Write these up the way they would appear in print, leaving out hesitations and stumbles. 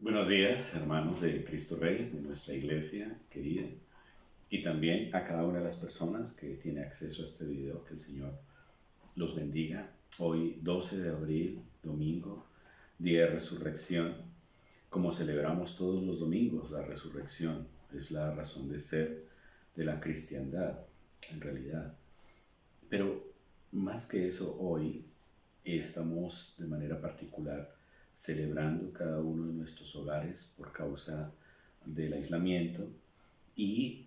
Buenos días, hermanos de Cristo Rey, de nuestra iglesia querida, y también a cada una de las personas que tiene acceso a este video. Que el Señor los bendiga. Hoy, 12 de abril, domingo, día de resurrección. Como celebramos todos los domingos, la resurrección es la razón de ser de la cristiandad, en realidad. Pero más que eso, hoy estamos de manera particular celebrando cada uno de nuestros hogares por causa del aislamiento, y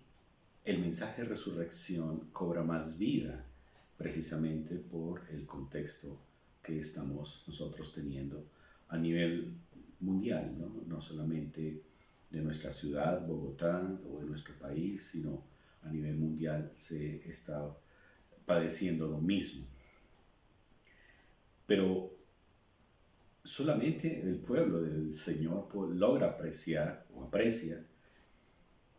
el mensaje de resurrección cobra más vida precisamente por el contexto que estamos nosotros teniendo a nivel mundial, no solamente de nuestra ciudad, Bogotá, o de nuestro país, sino a nivel mundial se está padeciendo lo mismo. Pero solamente el pueblo del Señor logra apreciar o aprecia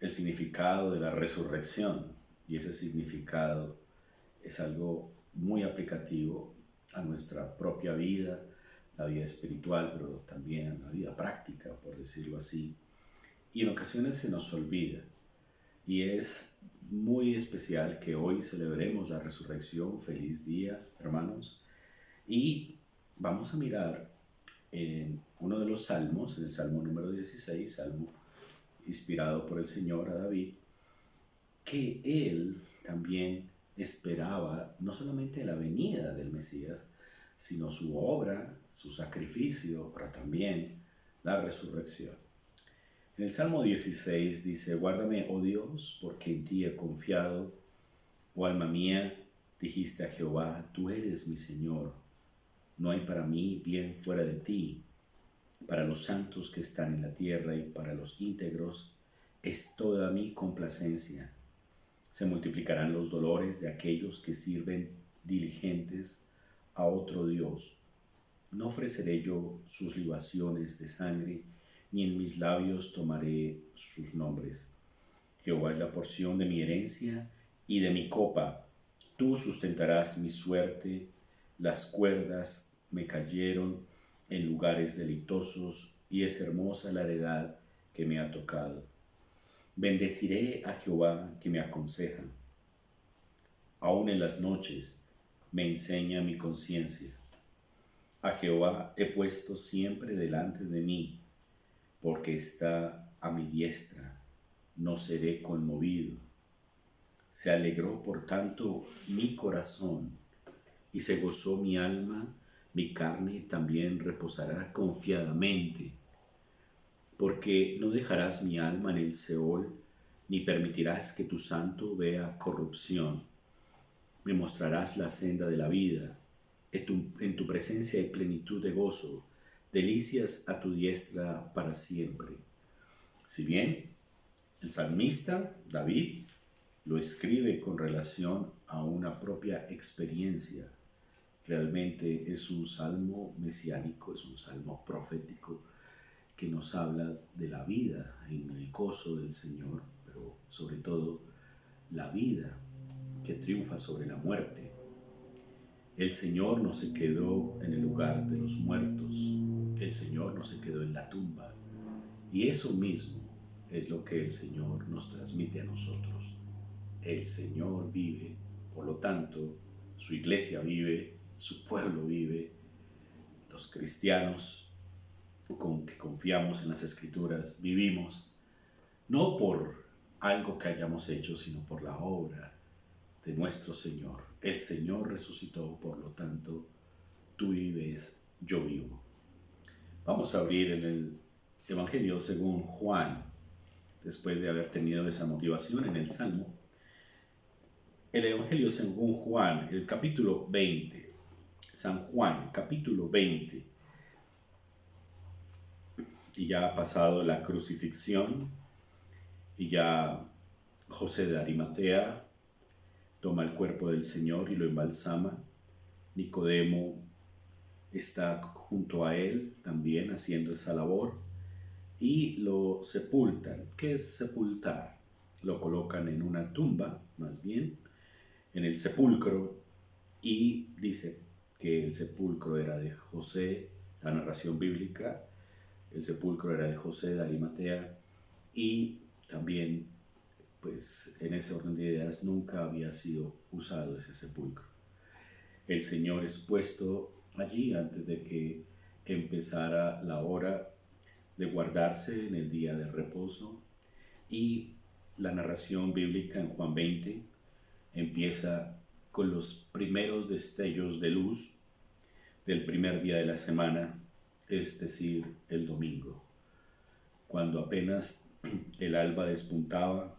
el significado de la resurrección, y ese significado es algo muy aplicativo a nuestra propia vida, la vida espiritual, pero también a la vida práctica, por decirlo así. Y en ocasiones se nos olvida, y es muy especial que hoy celebremos la resurrección. Feliz día, hermanos. Y vamos a mirar en uno de los salmos, en el Salmo número 16, salmo inspirado por el Señor a David, que él también esperaba no solamente la venida del Mesías, sino su obra, su sacrificio, pero también la resurrección. En el Salmo 16 dice: guárdame, oh Dios, porque en ti he confiado. Oh alma mía, dijiste a Jehová, tú eres mi Señor. No hay para mí bien fuera de ti. Para los santos que están en la tierra y para los íntegros es toda mi complacencia. Se multiplicarán los dolores de aquellos que sirven diligentes a otro Dios. No ofreceré yo sus libaciones de sangre, ni en mis labios tomaré sus nombres. Jehová es la porción de mi herencia y de mi copa. Tú sustentarás mi suerte. Las cuerdas me cayeron en lugares deleitosos, y es hermosa la heredad que me ha tocado. Bendeciré a Jehová que me aconseja. Aún en las noches me enseña mi conciencia. A Jehová he puesto siempre delante de mí, porque está a mi diestra, no seré conmovido. Se alegró por tanto mi corazón, y se gozó mi alma. Mi carne también reposará confiadamente, porque no dejarás mi alma en el Seol, ni permitirás que tu santo vea corrupción. Me mostrarás la senda de la vida. En tu presencia hay plenitud de gozo, delicias a tu diestra para siempre. Si bien el salmista David lo escribe con relación a una propia experiencia, realmente es un salmo mesiánico, es un salmo profético que nos habla de la vida en el gozo del Señor, pero sobre todo la vida que triunfa sobre la muerte. El Señor no se quedó en el lugar de los muertos, el Señor no se quedó en la tumba, y eso mismo es lo que el Señor nos transmite a nosotros. El Señor vive, por lo tanto, su iglesia vive, su pueblo vive, los cristianos con que confiamos en las Escrituras vivimos, no por algo que hayamos hecho, sino por la obra de nuestro Señor. El Señor resucitó, por lo tanto, tú vives, yo vivo. Vamos a abrir en el Evangelio según Juan, después de haber tenido esa motivación en el Salmo. El Evangelio según Juan, el capítulo 20. San Juan, capítulo 20. Y ya ha pasado la crucifixión, y ya José de Arimatea toma el cuerpo del Señor y lo embalsama. Nicodemo está junto a él también haciendo esa labor, y lo sepultan. ¿Qué es sepultar? Lo colocan en una tumba, más bien, en el sepulcro, y dice que el sepulcro era de José, la narración bíblica, El sepulcro era de José de Arimatea y también, pues en ese orden de ideas, nunca había sido usado ese sepulcro. El Señor es puesto allí antes de que empezara la hora de guardarse en el día de reposo, y la narración bíblica en Juan 20 empieza con los primeros destellos de luz del primer día de la semana, es decir, el domingo. Cuando apenas el alba despuntaba,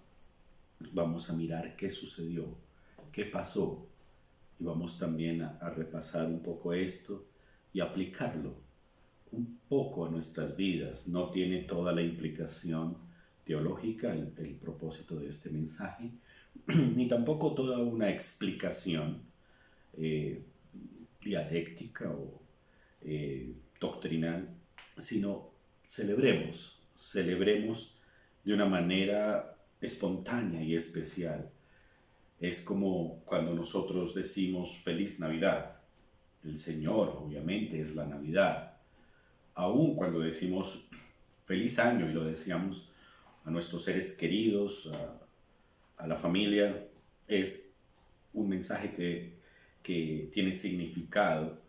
vamos a mirar qué sucedió, qué pasó, y vamos también a repasar un poco esto y aplicarlo un poco a nuestras vidas. No tiene toda la implicación teológica el propósito de este mensaje, ni tampoco toda una explicación eh, dialéctica o doctrinal, sino celebremos de una manera espontánea y especial. Es como cuando nosotros decimos feliz Navidad. El Señor obviamente es la Navidad. Aún cuando decimos feliz año y lo deseamos a nuestros seres queridos, a la familia, es un mensaje que tiene significado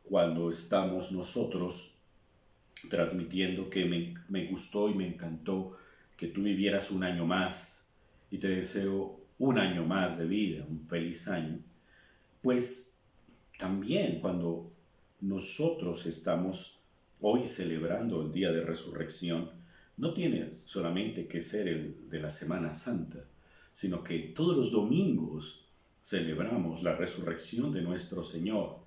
cuando estamos nosotros transmitiendo que me gustó y me encantó que tú vivieras un año más y te deseo un año más de vida, un feliz año. Pues también cuando nosotros estamos hoy celebrando el día de resurrección, no tiene solamente que ser el de la Semana Santa, sino que todos los domingos celebramos la resurrección de nuestro Señor,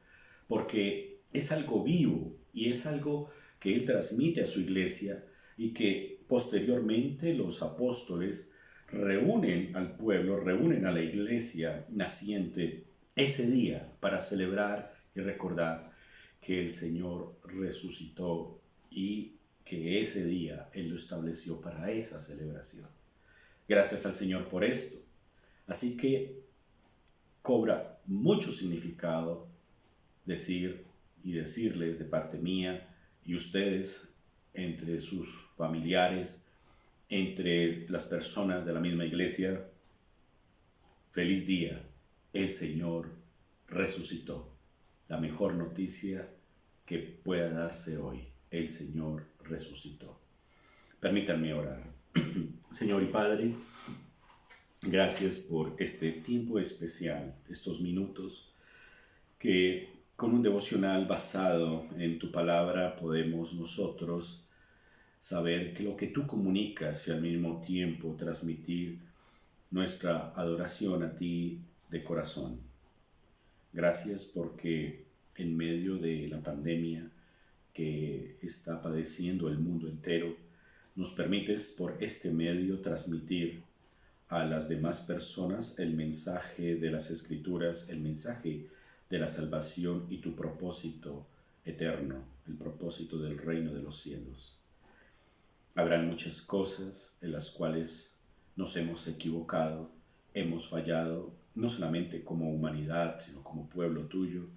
porque es algo vivo y es algo que Él transmite a su iglesia y que posteriormente los apóstoles reúnen al pueblo, reúnen a la iglesia naciente ese día para celebrar y recordar que el Señor resucitó y que ese día Él lo estableció para esa celebración. Gracias al Señor por esto. Así que cobra mucho significado decir y decirles de parte mía y ustedes, entre sus familiares, entre las personas de la misma iglesia, feliz día, el Señor resucitó. La mejor noticia que pueda darse hoy, el Señor resucitó. Permítanme orar. Señor y Padre, gracias por este tiempo especial, estos minutos que con un devocional basado en tu palabra podemos nosotros saber que lo que tú comunicas y al mismo tiempo transmitir nuestra adoración a ti de corazón. Gracias porque en medio de la pandemia que está padeciendo el mundo entero, nos permites por este medio transmitir a las demás personas el mensaje de las Escrituras, el mensaje de la salvación y tu propósito eterno, el propósito del reino de los cielos. Habrán muchas cosas en las cuales nos hemos equivocado, hemos fallado, no solamente como humanidad, sino como pueblo tuyo,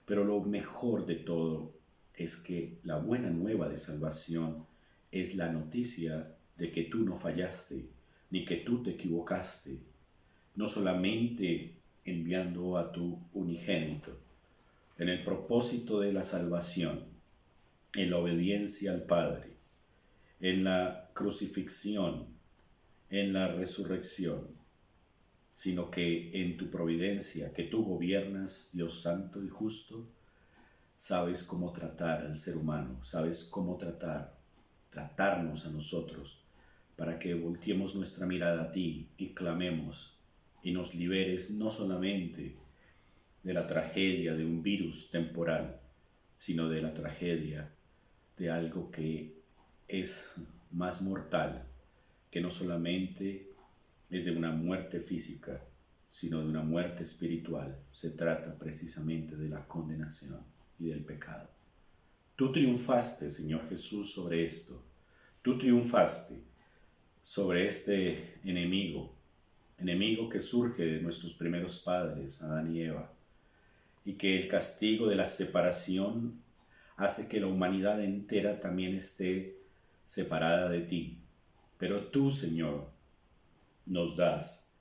pero lo mejor de todo es que la buena nueva de salvación es la noticia de que tú no fallaste, ni que tú te equivocaste, no solamente enviando a tu unigénito en el propósito de la salvación, en la obediencia al Padre, en la crucifixión, en la resurrección, sino que en tu providencia, que tú gobiernas, Dios santo y justo, sabes cómo tratar al ser humano, sabes cómo tratarnos a nosotros, para que volteemos nuestra mirada a ti y clamemos y nos liberes no solamente de la tragedia de un virus temporal, sino de la tragedia de algo que es más mortal, que no solamente es de una muerte física, sino de una muerte espiritual. Se trata precisamente de la condenación y del pecado. Tú triunfaste, Señor Jesús, sobre esto. Tú triunfaste sobre este enemigo que surge de nuestros primeros padres, Adán y Eva, y que el castigo de la separación hace que la humanidad entera también esté separada de ti. Pero tú, Señor, nos das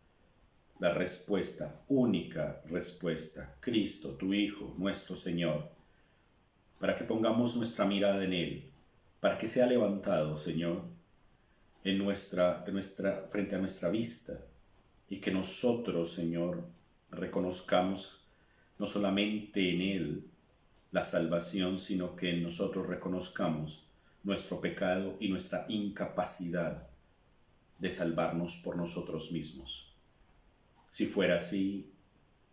la respuesta, única respuesta, Cristo, tu Hijo, nuestro Señor, para que pongamos nuestra mirada en Él, para que sea levantado, Señor, frente a nuestra vista, y que nosotros, Señor, reconozcamos no solamente en Él la salvación, sino que en nosotros reconozcamos nuestro pecado y nuestra incapacidad de salvarnos por nosotros mismos. Si fuera así,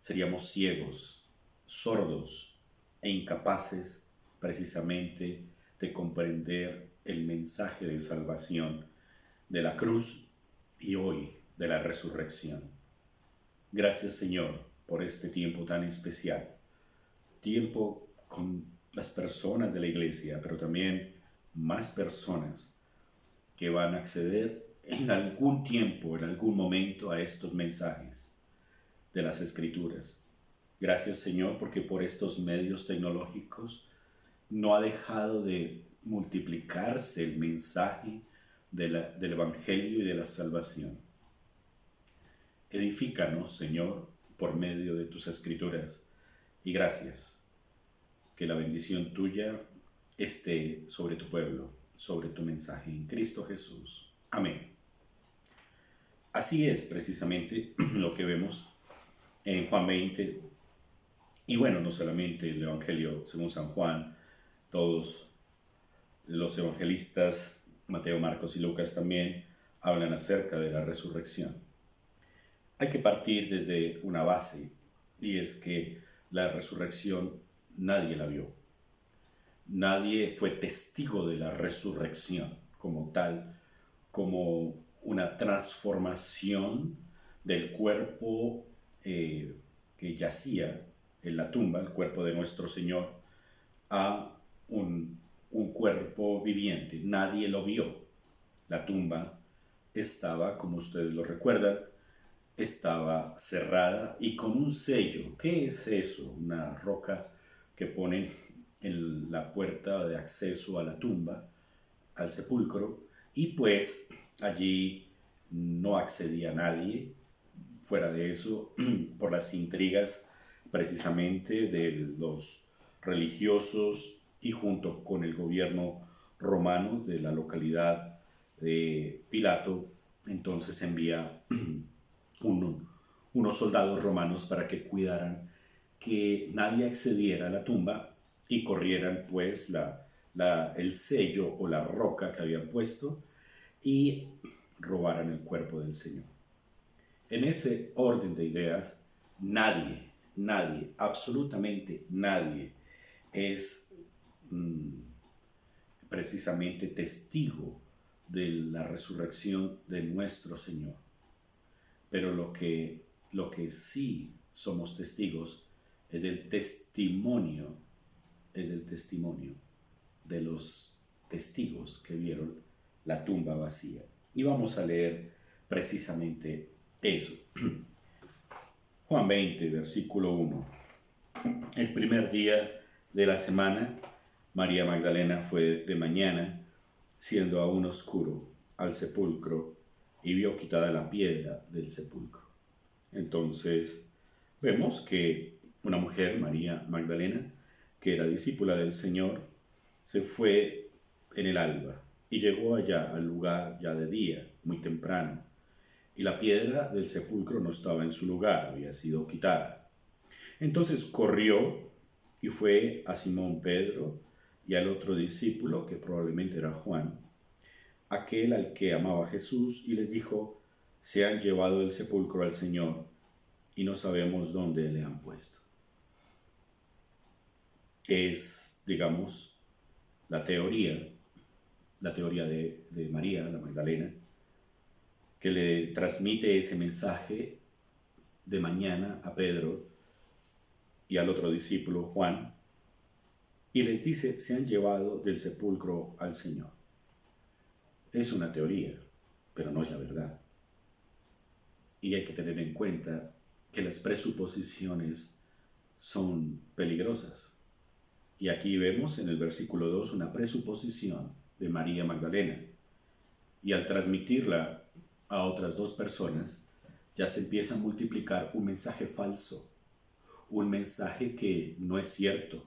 seríamos ciegos, sordos e incapaces precisamente de comprender el mensaje de salvación de la cruz y hoy de la resurrección. Gracias, Señor, por este tiempo tan especial, tiempo con las personas de la iglesia, pero también más personas que van a acceder en algún tiempo, en algún momento, a estos mensajes de las Escrituras. Gracias, Señor, porque por estos medios tecnológicos no ha dejado de multiplicarse el mensaje del Evangelio y de la salvación. Edifícanos, Señor, por medio de tus Escrituras, y gracias, que la bendición tuya esté sobre tu pueblo, sobre tu mensaje en Cristo Jesús. Amén. Así es precisamente lo que vemos en Juan 20, y bueno, no solamente el Evangelio según San Juan, todos los evangelistas, Mateo, Marcos y Lucas también, hablan acerca de la resurrección. Hay que partir desde una base, y es que la resurrección nadie la vio. Nadie fue testigo de la resurrección como tal, como una transformación del cuerpo que yacía en la tumba, el cuerpo de nuestro Señor, a un cuerpo viviente. Nadie lo vio. La tumba estaba, como ustedes lo recuerdan, estaba cerrada y con un sello. ¿Qué es eso? Una roca que ponen en la puerta de acceso a la tumba, al sepulcro, y pues allí no accedía nadie. Fuera de eso, por las intrigas precisamente de los religiosos y junto con el gobierno romano de la localidad de Pilato, entonces envía unos soldados romanos para que cuidaran que nadie accediera a la tumba y corrieran pues el sello o la roca que habían puesto y robaran el cuerpo del Señor. En ese orden de ideas, nadie, absolutamente nadie es precisamente testigo de la resurrección de nuestro Señor. Pero lo que sí somos testigos es del testimonio de los testigos que vieron la tumba vacía. Y vamos a leer precisamente eso. Juan 20, versículo 1. El primer día de la semana, María Magdalena fue de mañana, siendo aún oscuro, al sepulcro y vio quitada la piedra del sepulcro. Entonces vemos que una mujer, María Magdalena, que era discípula del Señor, se fue en el alba y llegó allá al lugar ya de día, muy temprano, y la piedra del sepulcro no estaba en su lugar, había sido quitada. Entonces corrió y fue a Simón Pedro y al otro discípulo, que probablemente era Juan, aquel al que amaba Jesús, y les dijo: se han llevado del sepulcro al Señor y no sabemos dónde le han puesto. Es, digamos, la teoría de María, la Magdalena, que le transmite ese mensaje de mañana a Pedro y al otro discípulo, Juan, y les dice: se han llevado del sepulcro al Señor. Es una teoría, pero no es la verdad. Y hay que tener en cuenta que las presuposiciones son peligrosas. Y aquí vemos en el versículo 2 una presuposición de María Magdalena. Y al transmitirla a otras dos personas, ya se empieza a multiplicar un mensaje falso, un mensaje que no es cierto.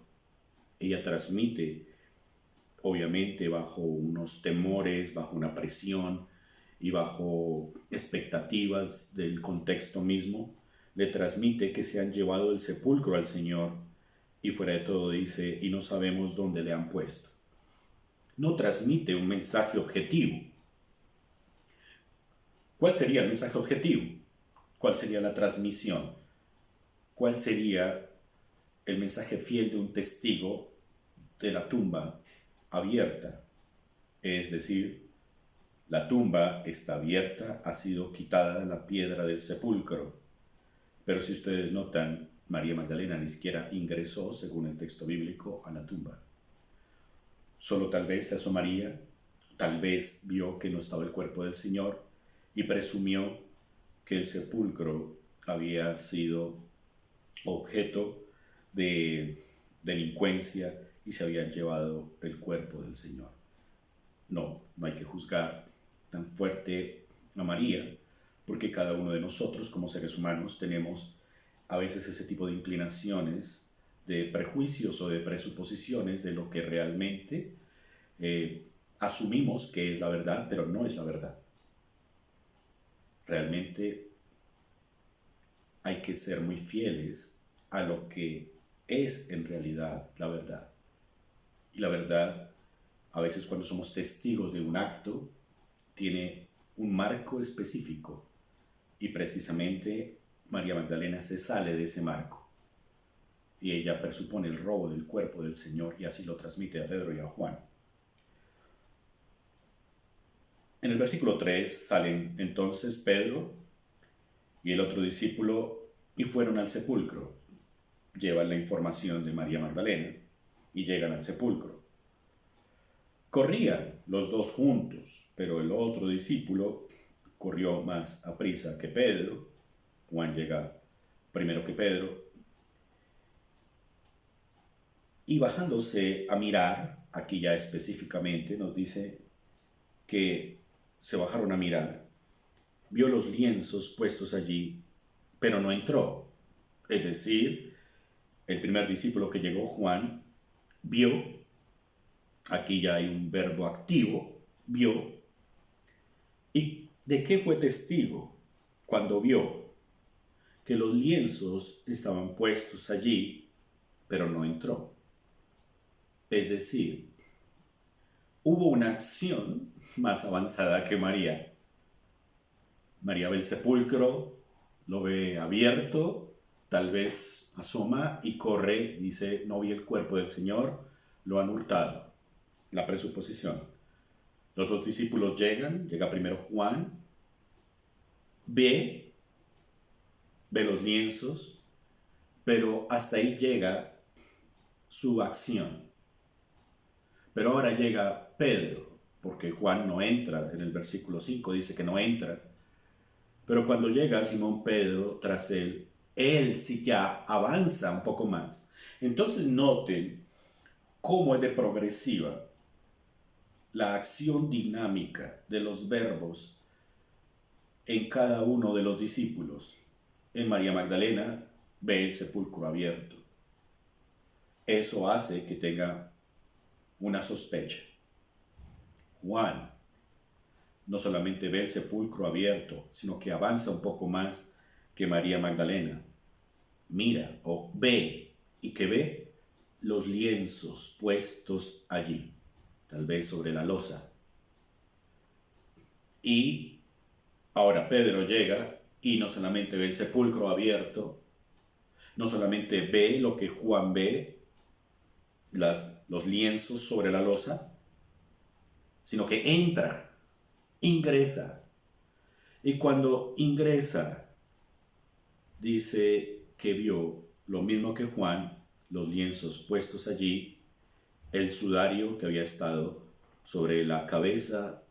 Ella transmite, obviamente, bajo unos temores, bajo una presión y bajo expectativas del contexto mismo, le transmite que se han llevado del sepulcro al Señor y fuera de todo dice, y no sabemos dónde le han puesto. No transmite un mensaje objetivo. ¿Cuál sería el mensaje objetivo? ¿Cuál sería la transmisión? ¿Cuál sería el mensaje fiel de un testigo de la tumba abierta? Es decir, la tumba está abierta, ha sido quitada la piedra del sepulcro. Pero si ustedes notan, María Magdalena ni siquiera ingresó, según el texto bíblico, a la tumba. Solo tal vez se asomaría, tal vez vio que no estaba el cuerpo del Señor y presumió que el sepulcro había sido objeto de delincuencia y se habían llevado el cuerpo del Señor. No hay que juzgar tan fuerte a María, porque cada uno de nosotros como seres humanos tenemos a veces ese tipo de inclinaciones, de prejuicios o de presuposiciones de lo que realmente asumimos que es la verdad, pero no es la verdad. Realmente hay que ser muy fieles a lo que es en realidad la verdad. Y la verdad, a veces cuando somos testigos de un acto, tiene un marco específico. Y precisamente María Magdalena se sale de ese marco. Y ella presupone el robo del cuerpo del Señor y así lo transmite a Pedro y a Juan. En el versículo 3 salen entonces Pedro y el otro discípulo y fueron al sepulcro. Llevan la información de María Magdalena y llegan al sepulcro. Corrían los dos juntos, pero el otro discípulo corrió más aprisa que Pedro. Juan llega primero que Pedro. Y bajándose a mirar, aquí ya específicamente nos dice que se bajaron a mirar, vio los lienzos puestos allí, pero no entró. Es decir, el primer discípulo que llegó, Juan, vio, aquí ya hay un verbo activo, vio. ¿Y de qué fue testigo? Cuando vio que los lienzos estaban puestos allí, pero no entró. Es decir, hubo una acción más avanzada que María. María ve el sepulcro, lo ve abierto, tal vez asoma y corre, dice, no vi el cuerpo del Señor, lo han hurtado. La presuposición. Los dos discípulos llega primero Juan, ve los lienzos, pero hasta ahí llega su acción. Pero ahora llega Pedro, porque Juan no entra, en el versículo 5 dice que no entra. Pero cuando llega Simón Pedro tras él sí ya avanza un poco más. Entonces noten cómo es de progresiva la acción dinámica de los verbos en cada uno de los discípulos. En María Magdalena ve el sepulcro abierto. Eso hace que tenga una sospecha. Juan no solamente ve el sepulcro abierto, sino que avanza un poco más que María Magdalena. Mira o ve, y que ve los lienzos puestos allí, tal vez sobre la losa. Y ahora Pedro llega y no solamente ve el sepulcro abierto, no solamente ve lo que Juan ve, los lienzos sobre la losa, sino que entra, ingresa. Y cuando ingresa, dice que vio lo mismo que Juan, los lienzos puestos allí, el sudario que había estado sobre la cabeza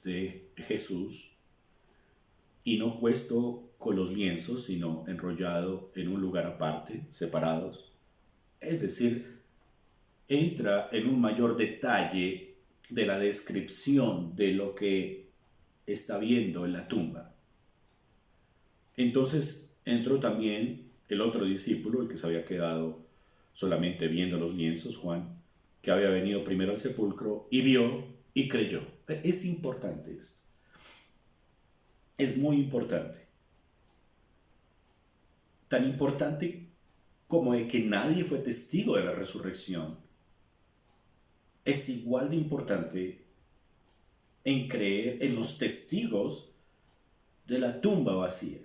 de Jesús, y no puesto con los lienzos, sino enrollado en un lugar aparte, separados. Es decir, entra en un mayor detalle de la descripción de lo que está viendo en la tumba. Entonces entró también el otro discípulo, el que se había quedado solamente viendo los lienzos, Juan, que había venido primero al sepulcro y vio y creyó. Es importante esto. Es muy importante. Tan importante como de que nadie fue testigo de la resurrección. Es igual de importante en creer en los testigos de la tumba vacía.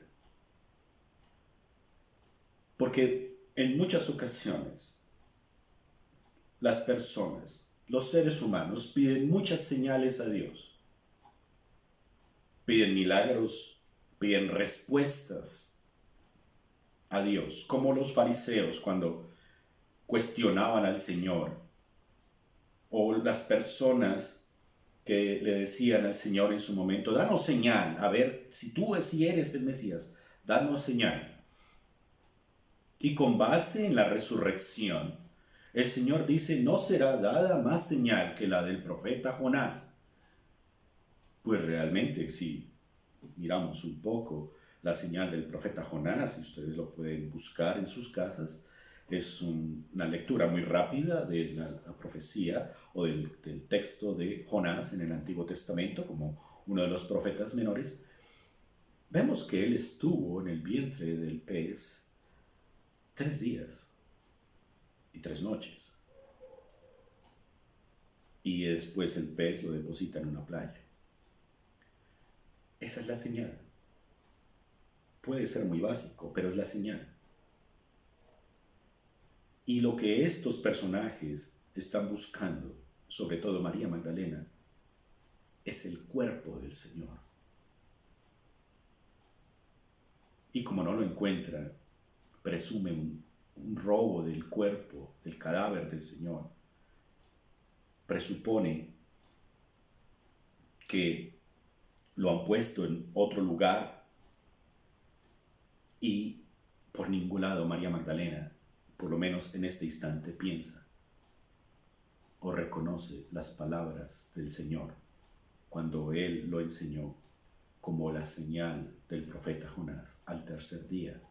Porque en muchas ocasiones las personas, los seres humanos, piden muchas señales a Dios. Piden milagros, piden respuestas a Dios, como los fariseos cuando cuestionaban al Señor, o las personas que le decían al Señor en su momento: danos señal, a ver, si tú si eres el Mesías, danos señal. Y con base en la resurrección, el Señor dice: no será dada más señal que la del profeta Jonás. Pues realmente, si miramos un poco la señal del profeta Jonás, y ustedes lo pueden buscar en sus casas, es una lectura muy rápida de la profecía o del texto de Jonás en el Antiguo Testamento como uno de los profetas menores. Vemos que él estuvo en el vientre del pez 3 días y 3 noches. Y después el pez lo deposita en una playa. Esa es la señal. Puede ser muy básico, pero es la señal. Y lo que estos personajes están buscando, sobre todo María Magdalena, es el cuerpo del Señor. Y como no lo encuentran, presume un robo del cuerpo, del cadáver del Señor. Presupone que lo han puesto en otro lugar y por ningún lado María Magdalena, por lo menos en este instante, piensa o reconoce las palabras del Señor cuando Él lo enseñó como la señal del profeta Jonás: al tercer día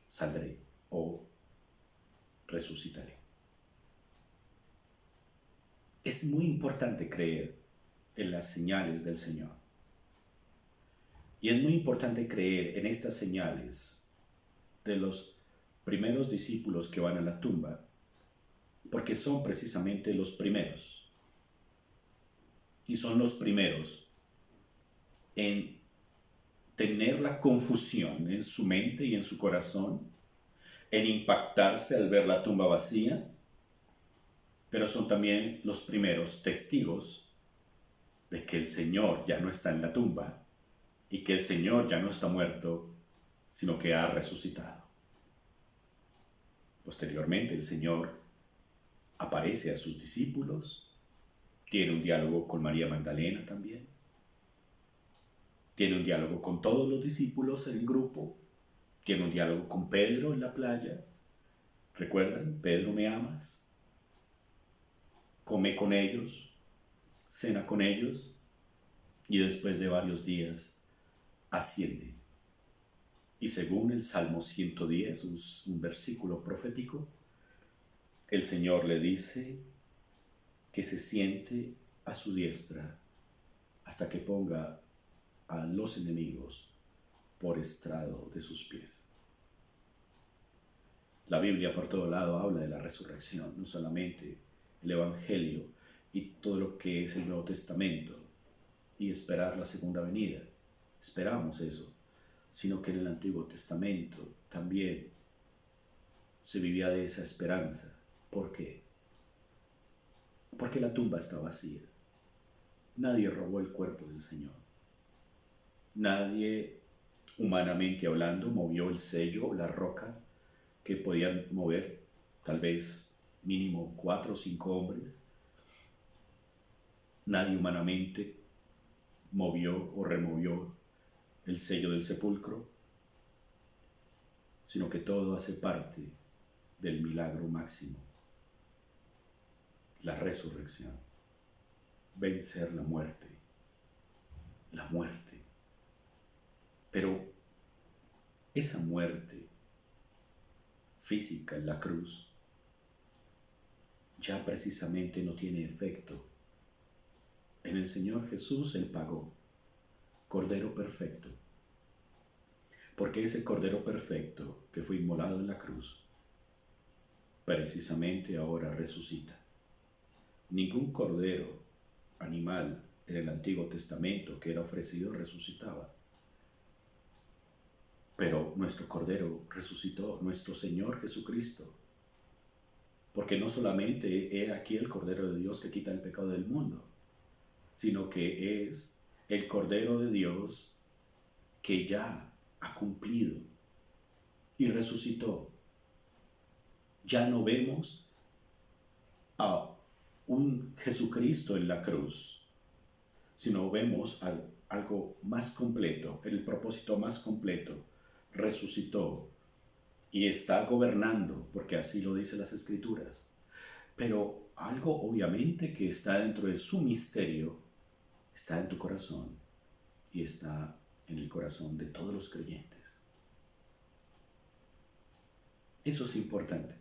saldré o resucitaré. Es muy importante creer en las señales del Señor. Y es muy importante creer en estas señales de los primeros discípulos que van a la tumba, porque son precisamente los primeros. Y son los primeros en tener la confusión en su mente y en su corazón, en impactarse al ver la tumba vacía, pero son también los primeros testigos de que el Señor ya no está en la tumba y que el Señor ya no está muerto, sino que ha resucitado. Posteriormente, el Señor aparece a sus discípulos, tiene un diálogo con María Magdalena también, tiene un diálogo con todos los discípulos en el grupo, tiene un diálogo con Pedro en la playa. ¿Recuerdan? Pedro, ¿me amas? Come con ellos, cena con ellos, y después de varios días asciende. Y según el Salmo 110, un versículo profético, el Señor le dice que se siente a su diestra hasta que ponga a los enemigos por estrado de sus pies. La Biblia por todo lado habla de la resurrección, no solamente el Evangelio y todo lo que es el Nuevo Testamento y esperar la segunda venida. Esperamos eso, sino que en el Antiguo Testamento también se vivía de esa esperanza. ¿Por qué? Porque la tumba está vacía. Nadie robó el cuerpo del Señor. Nadie, humanamente hablando, movió el sello o la roca que podían mover tal vez mínimo 4 o 5 hombres. Nadie humanamente movió o removió el sello del sepulcro, sino que todo hace parte del milagro máximo. la resurrección, vencer la muerte. Pero esa muerte física en la cruz ya precisamente no tiene efecto. En el Señor Jesús Él pagó, Cordero perfecto, porque ese Cordero perfecto que fue inmolado en la cruz, precisamente ahora resucita. Ningún cordero animal en el Antiguo Testamento que era ofrecido resucitaba. Pero nuestro Cordero resucitó, nuestro Señor Jesucristo. Porque no solamente he aquí el Cordero de Dios que quita el pecado del mundo, sino que es el Cordero de Dios que ya ha cumplido y resucitó. Ya no vemos a un Jesucristo en la cruz, sino vemos algo más completo, el propósito más completo. Resucitó y está gobernando, porque así lo dicen las Escrituras. Pero algo obviamente que está dentro de su misterio, está en tu corazón y está en el corazón de todos los creyentes. Eso es importante.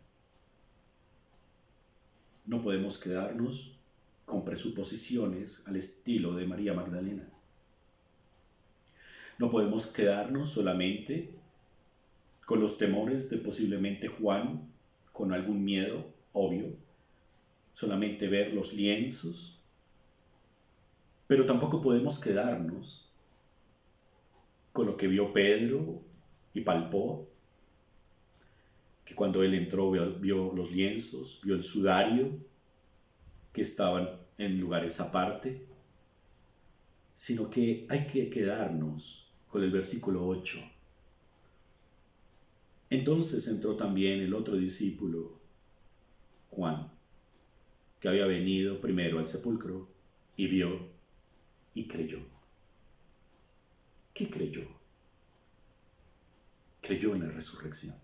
No podemos quedarnos con presuposiciones al estilo de María Magdalena. No podemos quedarnos solamente con los temores de posiblemente Juan, con algún miedo obvio, solamente ver los lienzos, pero tampoco podemos quedarnos con lo que vio Pedro y palpó, que cuando él entró vio los lienzos, vio el sudario, que estaban en lugares aparte, sino que hay que quedarnos con el versículo 8. Entonces entró también el otro discípulo, Juan, que había venido primero al sepulcro y vio y creyó. ¿Qué creyó? Creyó en la resurrección.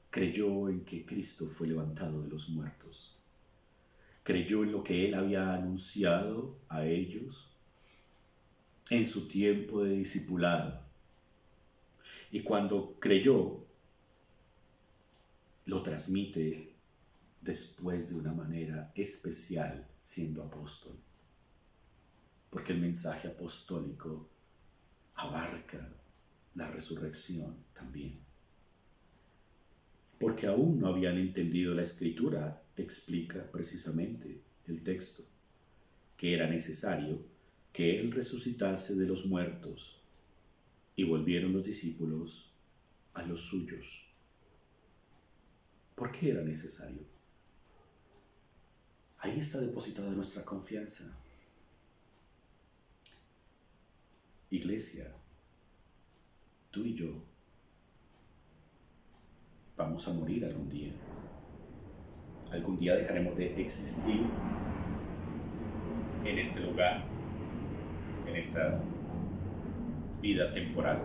Creyó en que Cristo fue levantado de los muertos. Creyó en lo que Él había anunciado a ellos en su tiempo de discipulado. Y cuando creyó, lo transmite después de una manera especial siendo apóstol. Porque el mensaje apostólico abarca la resurrección también. Porque aún no habían entendido la Escritura, explica precisamente el texto, que era necesario que Él resucitase de los muertos, y volvieron los discípulos a los suyos. ¿Por qué era necesario? Ahí está depositada nuestra confianza. Iglesia, tú y yo vamos a morir algún día. Algún día dejaremos de existir en este lugar, en esta vida temporal.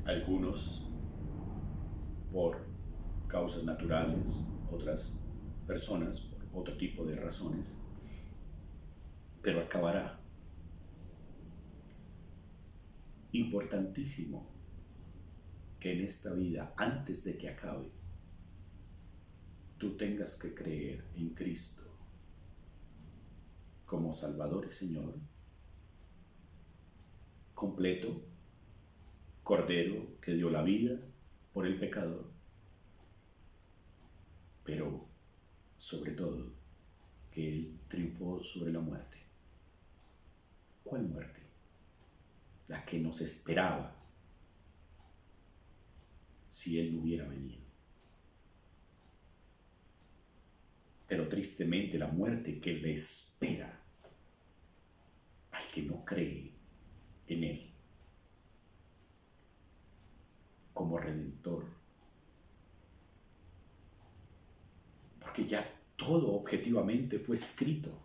Algunos por causas naturales, otras personas por otro tipo de razones, pero acabará. Importantísimo que en esta vida, antes de que acabe, tú tengas que creer en Cristo como Salvador y Señor, completo, Cordero que dio la vida por el pecador, pero sobre todo que Él triunfó sobre la muerte. ¿Cuál muerte? La que nos esperaba si Él no hubiera venido. Pero tristemente la muerte que le espera al que no cree en Él como Redentor. Porque ya todo objetivamente fue escrito.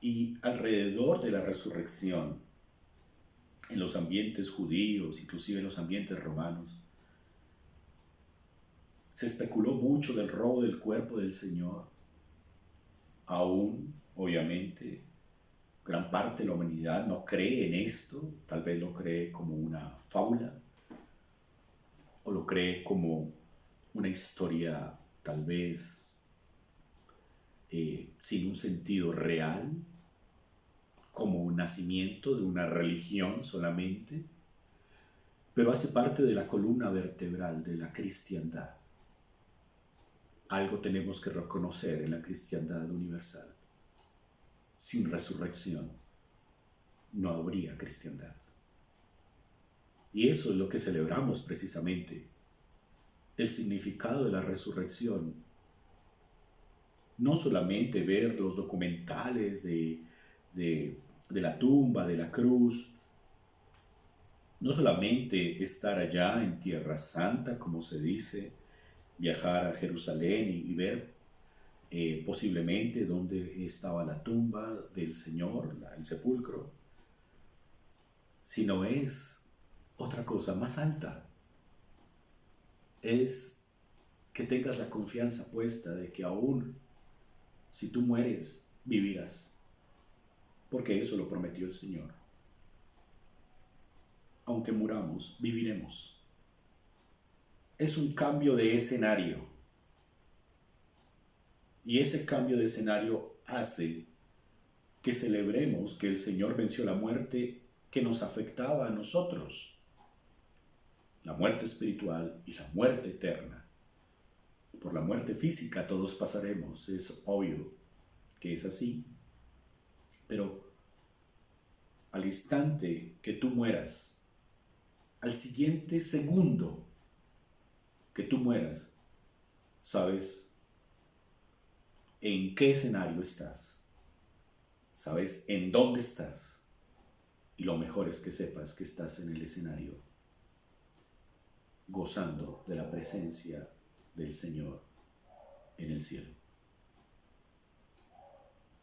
Y alrededor de la resurrección, en los ambientes judíos, inclusive en los ambientes romanos, Se especuló mucho del robo del cuerpo del Señor. Aún, obviamente, gran parte de la humanidad no cree en esto, tal vez lo cree como una fábula o lo cree como una historia tal vez sin un sentido real, como un nacimiento de una religión solamente, pero hace parte de la columna vertebral de la cristiandad. Algo tenemos que reconocer en la cristiandad universal. Sin resurrección no habría cristiandad. Y eso es lo que celebramos precisamente. El significado de la resurrección. No solamente ver los documentales de la tumba, de la cruz. No solamente estar allá en Tierra Santa, como se dice, viajar a Jerusalén y ver posiblemente dónde estaba la tumba del Señor, el sepulcro, sino es otra cosa más alta. Es que tengas la confianza puesta de que aún si tú mueres, vivirás, porque eso lo prometió el Señor. Aunque muramos, viviremos. Es un cambio de escenario. Y ese cambio de escenario hace que celebremos que el Señor venció la muerte que nos afectaba a nosotros. La muerte espiritual y la muerte eterna. Por la muerte física todos pasaremos, es obvio que es así. Pero al instante que tú mueras, al siguiente segundo que tú mueras, sabes en qué escenario estás, sabes en dónde estás, y lo mejor es que sepas que estás en el escenario gozando de la presencia del Señor en el cielo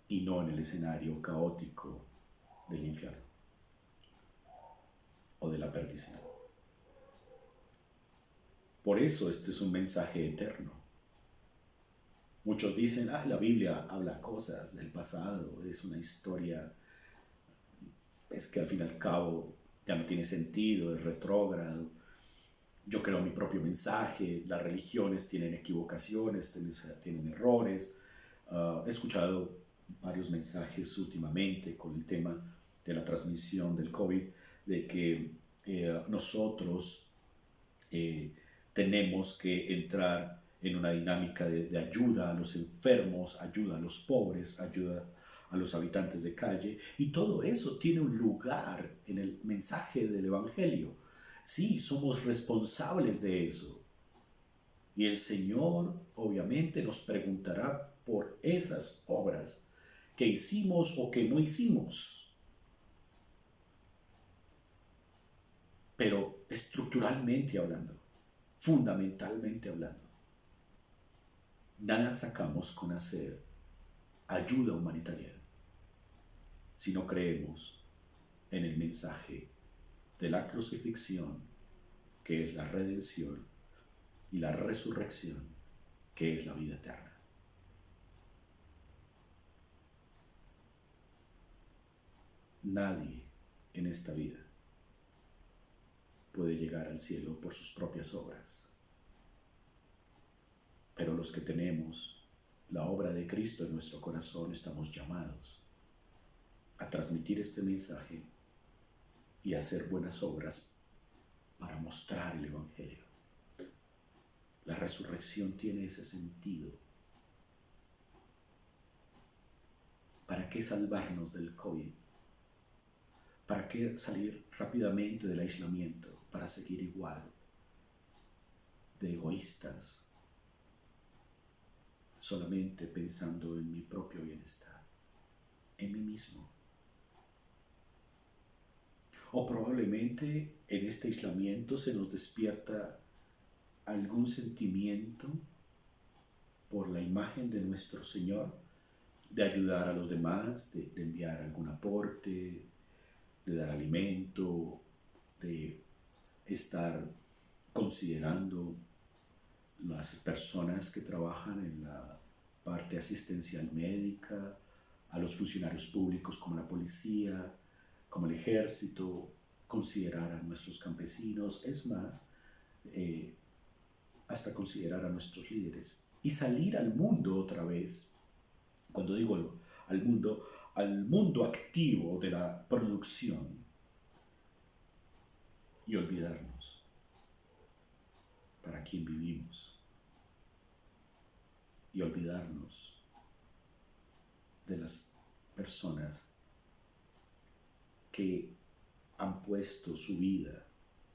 y no en el escenario caótico del infierno o de la perdición. Por eso este es un mensaje eterno. Muchos dicen, la Biblia habla cosas del pasado, es una historia, es que al fin y al cabo ya no tiene sentido, es retrógrado. Yo creo mi propio mensaje, las religiones tienen equivocaciones, tienen errores. He escuchado varios mensajes últimamente con el tema de la transmisión del COVID, de que nosotros tenemos que entrar en una dinámica de ayuda a los enfermos, ayuda a los pobres, ayuda a los habitantes de calle, y todo eso tiene un lugar en el mensaje del Evangelio. Sí, somos responsables de eso. Y el Señor obviamente nos preguntará por esas obras que hicimos o que no hicimos. Pero estructuralmente hablando, fundamentalmente hablando, nada sacamos con hacer ayuda humanitaria si no creemos en el mensaje de la crucifixión, que es la redención, y la resurrección, que es la vida eterna. Nadie en esta vida puede llegar al cielo por sus propias obras. Pero los que tenemos la obra de Cristo en nuestro corazón estamos llamados a transmitir este mensaje y a hacer buenas obras para mostrar el Evangelio. La resurrección tiene ese sentido. ¿Para qué salvarnos del COVID? ¿Para qué salir rápidamente del aislamiento? Para seguir igual de egoístas, solamente pensando en mi propio bienestar, en mí mismo. O probablemente en este aislamiento se nos despierta algún sentimiento por la imagen de nuestro Señor, de ayudar a los demás, de enviar algún aporte, de dar alimento, de estar considerando las personas que trabajan en la parte asistencial médica, a los funcionarios públicos como la policía, como el ejército, considerar a nuestros campesinos, es más, eh, hasta considerar a nuestros líderes y salir al mundo otra vez. Cuando digo al mundo activo de la producción y olvidarnos para quién vivimos y olvidarnos de las personas que han puesto su vida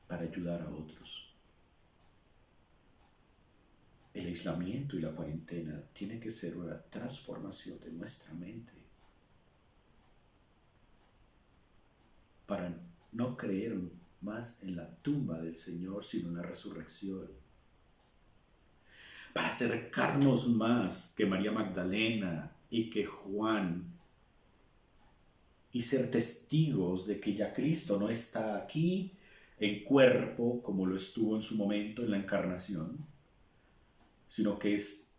para ayudar a otros. El aislamiento y la cuarentena tiene que ser una transformación de nuestra mente para no creer más en la tumba del Señor, sino en la resurrección. Para acercarnos más que María Magdalena y que Juan y ser testigos de que ya Cristo no está aquí en cuerpo como lo estuvo en su momento en la encarnación, sino que es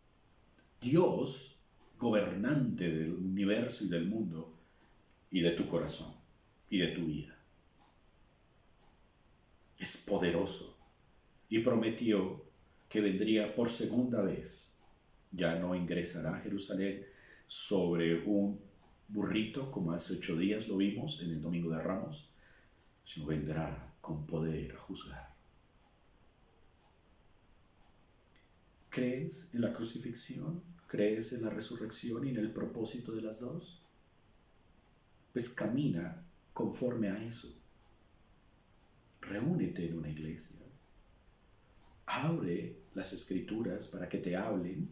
Dios gobernante del universo y del mundo y de tu corazón y de tu vida. Es poderoso y prometió que vendría por segunda vez. Ya no ingresará a Jerusalén sobre un burrito como hace 8 días lo vimos en el Domingo de Ramos, sino vendrá con poder a juzgar. ¿Crees en la crucifixión? ¿Crees en la resurrección y en el propósito de las dos? Pues camina conforme a eso. Reúnete en una iglesia. Abre las escrituras para que te hablen,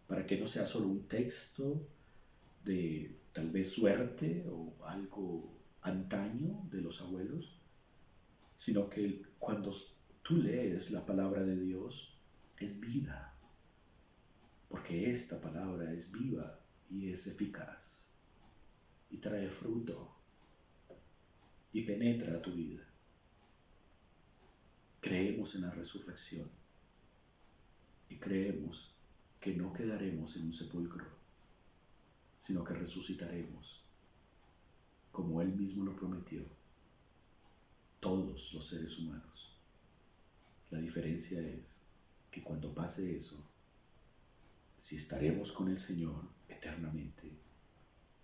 para que no sea solo un texto de tal vez suerte o algo antaño de los abuelos, sino que cuando tú lees la palabra de Dios es vida, porque esta palabra es viva y es eficaz y trae fruto y penetra a tu vida. Creemos en la resurrección y creemos que no quedaremos en un sepulcro, sino que resucitaremos, como Él mismo lo prometió, todos los seres humanos. La diferencia es que cuando pase eso, si estaremos con el Señor eternamente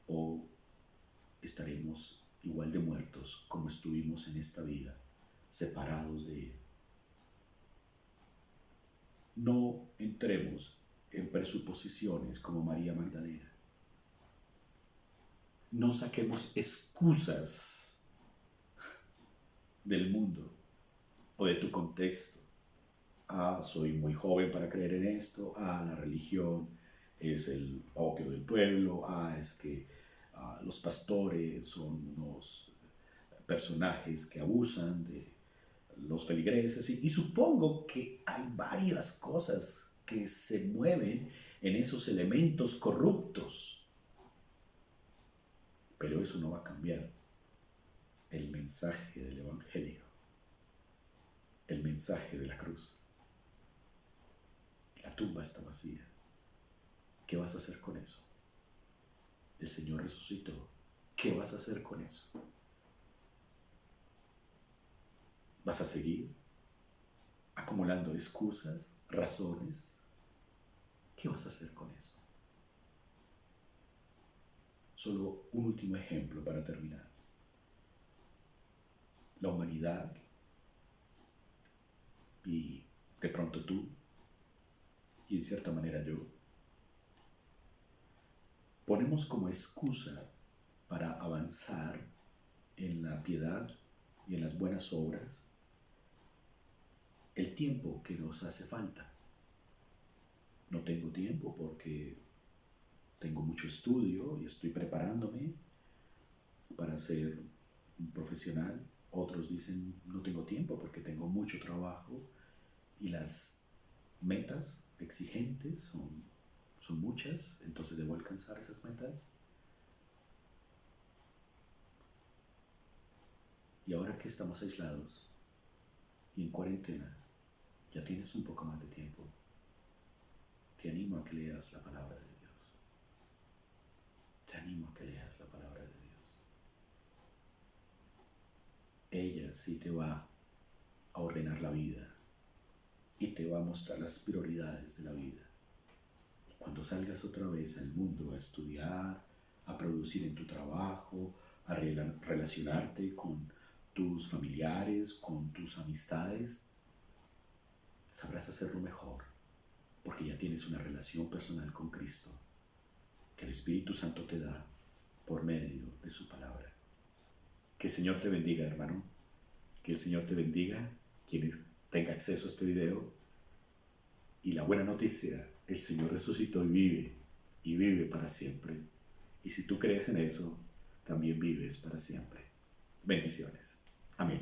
o estaremos igual de muertos como estuvimos en esta vida, separados de Él. No entremos en presuposiciones como María Magdalena. No saquemos excusas del mundo o de tu contexto. Soy muy joven para creer en esto. La religión es el opio del pueblo. Es que los pastores son unos personajes que abusan de los feligreses. Y supongo que hay varias cosas que se mueven en esos elementos corruptos. Pero eso no va a cambiar el mensaje del Evangelio, el mensaje de la cruz. La tumba está vacía. ¿Qué vas a hacer con eso? El Señor resucitó. ¿Qué vas a hacer con eso? ¿Vas a seguir acumulando excusas, razones? ¿Qué vas a hacer con eso? Solo un último ejemplo para terminar. La humanidad y de pronto tú y en cierta manera yo ponemos como excusa para avanzar en la piedad y en las buenas obras el tiempo que nos hace falta. No tengo tiempo porque tengo mucho estudio y estoy preparándome para ser un profesional. Otros dicen no tengo tiempo porque tengo mucho trabajo y las metas exigentes son muchas, entonces debo alcanzar esas metas. Y ahora que estamos aislados y en cuarentena, Ya tienes un poco más de tiempo. Te animo a que leas la palabra de Dios. Te animo a que leas la palabra de Dios. Ella sí te va a ordenar la vida y te va a mostrar las prioridades de la vida. Cuando salgas otra vez al mundo a estudiar, a producir en tu trabajo, a relacionarte con tus familiares, con tus amistades, sabrás hacerlo mejor, porque ya tienes una relación personal con Cristo, que el Espíritu Santo te da por medio de su palabra. Que el Señor te bendiga, hermano. Que el Señor te bendiga, quienes tenga acceso a este video. Y la buena noticia, el Señor resucitó y vive para siempre. Y si tú crees en eso, también vives para siempre. Bendiciones. Amén.